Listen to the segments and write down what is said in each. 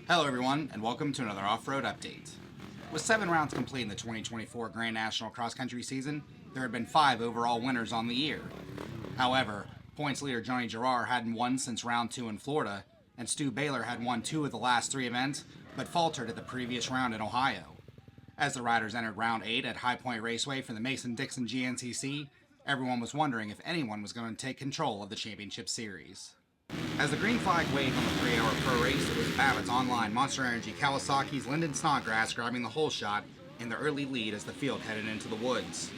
Hello everyone, and welcome to another off-road update. With 7 rounds complete in the 2024 Grand National Cross Country season, there had been 5 overall winners on the year. However, points leader Johnny Girroir hadn't won since round 2 in Florida, and Stu Baylor had won 2 of the last 3 events, but faltered at the previous round in Ohio. As the riders entered round 8 at High Point Raceway for the Mason Dixon GNCC, everyone was wondering if anyone was going to take control of the championship series. As the green flag waved on the 3-hour pro race, it was Babbitt's online Monster Energy Kawasaki's Lyndon Snodgrass grabbing the hole shot in the early lead as the field headed into the woods.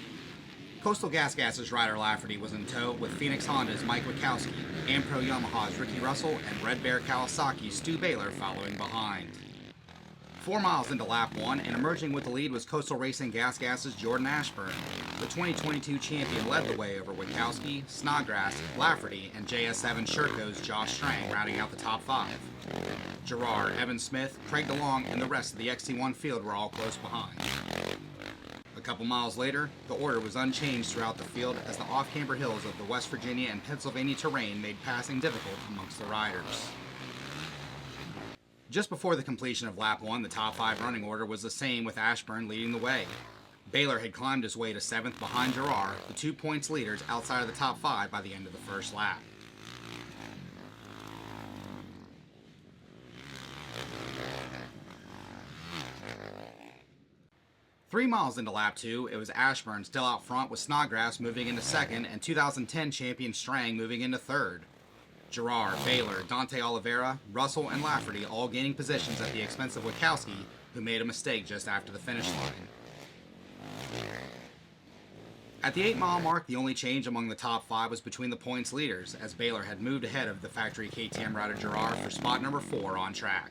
Coastal GasGas' Ryder Lafferty was in tow with Phoenix Honda's Mike Witkowski, AmPro Yamaha's Ricky Russell, and Red Bear Kawasaki's Stu Baylor following behind. 4 miles into lap 1 and emerging with the lead was Coastal Racing GasGas' Jordan Ashburn. The 2022 champion led the way over Witkowski, Snodgrass, Lafferty, and JS7 Sherco's Josh Strang rounding out the top 5. Girroir, Evan Smith, Craig Delong, and the rest of the XT1 field were all close behind. A couple miles later, the order was unchanged throughout the field as the off-camber hills of the West Virginia and Pennsylvania terrain made passing difficult amongst the riders. Just before the completion of lap 1, the top 5 running order was the same with Ashburn leading the way. Baylor had climbed his way to 7th behind Girroir, the 2 points leaders outside of the top 5 by the end of the first lap. Three miles into lap 2, it was Ashburn still out front with Snodgrass moving into 2nd and 2010 champion Strang moving into 3rd. Girroir, Baylor, Dante Oliveira, Russell, and Lafferty all gaining positions at the expense of Witkowski, who made a mistake just after the finish line. At the 8-mile mark, the only change among the top 5 was between the points leaders, as Baylor had moved ahead of the factory KTM rider Girroir for spot number 4 on track.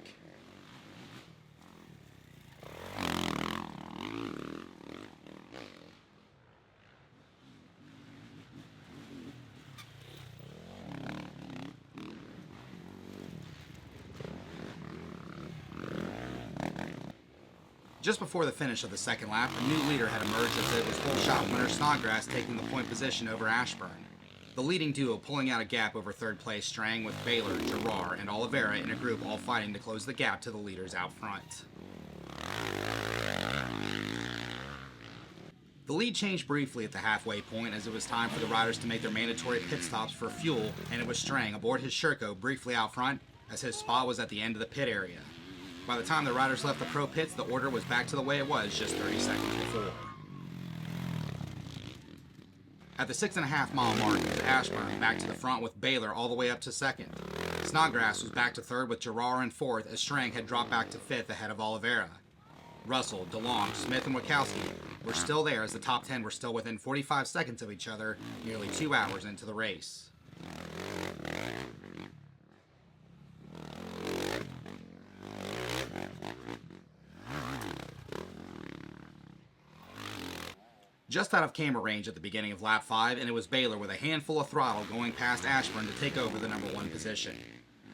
Just before the finish of the second lap, a new leader had emerged as it was holeshot winner Snodgrass taking the point position over Ashburn. The leading duo pulling out a gap over 3rd place Strang with Baylor, Girroir, and Oliveira in a group all fighting to close the gap to the leaders out front. The lead changed briefly at the halfway point as it was time for the riders to make their mandatory pit stops for fuel, and it was Strang aboard his Sherco briefly out front as his spot was at the end of the pit area. By the time the riders left the pro pits, the order was back to the way it was just 30 seconds before. At the 6.5-mile mark, it was Ashburn back to the front with Baylor all the way up to 2nd. Snodgrass was back to 3rd with Girroir in 4th as Strang had dropped back to 5th ahead of Oliveira. Russell, Delong, Smith, and Witkowski were still there as the top 10 were still within 45 seconds of each other nearly 2 hours into the race. Just out of camera range at the beginning of lap 5, and it was Baylor with a handful of throttle going past Ashburn to take over the number 1 position.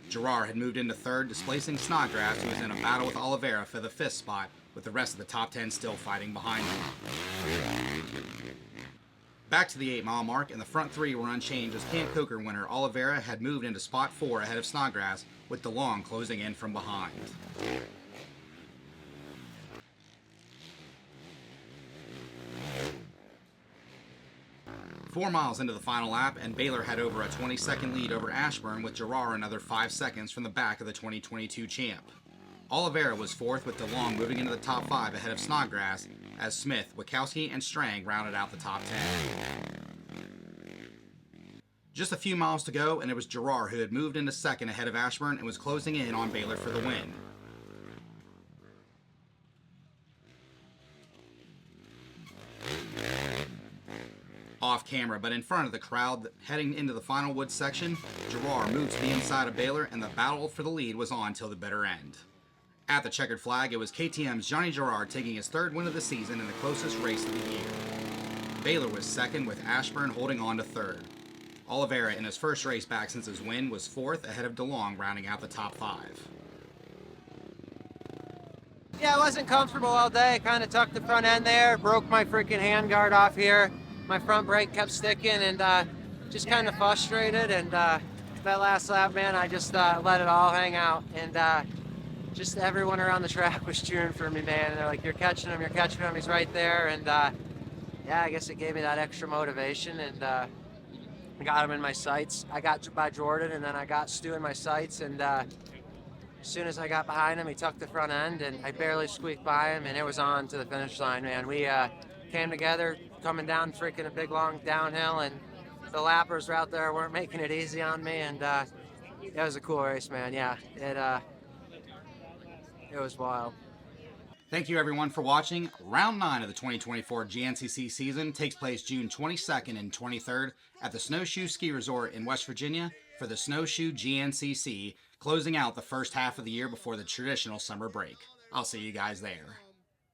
Girroir had moved into 3rd, displacing Snodgrass, who was in a battle with Oliveira for the 5th spot, with the rest of the top 10 still fighting behind him. Back to the 8-mile mark, and the front 3 were unchanged as Camp Coker winner Oliveira had moved into spot 4 ahead of Snodgrass, with Delong closing in from behind. 4 miles into the final lap, and Baylor had over a 20-second lead over Ashburn with Girroir another 5 seconds from the back of the 2022 champ. Oliveira was 4th with Delong moving into the top 5 ahead of Snodgrass as Smith, Witkowski, and Strang rounded out the top 10. Just a few miles to go, and it was Girroir who had moved into 2nd ahead of Ashburn and was closing in on Baylor for the win. Off camera, but in front of the crowd heading into the final woods section, Girroir moved to the inside of Baylor, and the battle for the lead was on till the bitter end. At the checkered flag, it was KTM's Johnny Girroir taking his 3rd win of the season in the closest race of the year. Baylor was 2nd with Ashburn holding on to 3rd. Oliveira, in his first race back since his win, was 4th ahead of Delong rounding out the top 5. Yeah, I wasn't comfortable all day. Kind of tucked the front end there, broke my freaking handguard off here. My front brake kept sticking, and just kind of frustrated. And that last lap, man, I just let it all hang out. And just everyone around the track was cheering for me, man. They're like, you're catching him, he's right there. And yeah, I guess it gave me that extra motivation, and I got him in my sights. I got by Jordan, and then I got Stu in my sights, and as soon as I got behind him, he tucked the front end, and I barely squeaked by him, and it was on to the finish line, man. We came together, coming down freaking a big, long downhill, and the lappers out there weren't making it easy on me, and it was a cool race, man. Yeah, it was wild. Thank you everyone for watching. Round 9 of the 2024 GNCC season takes place June 22nd and 23rd at the Snowshoe Ski Resort in West Virginia for the Snowshoe GNCC, closing out the first half of the year before the traditional summer break. I'll see you guys there.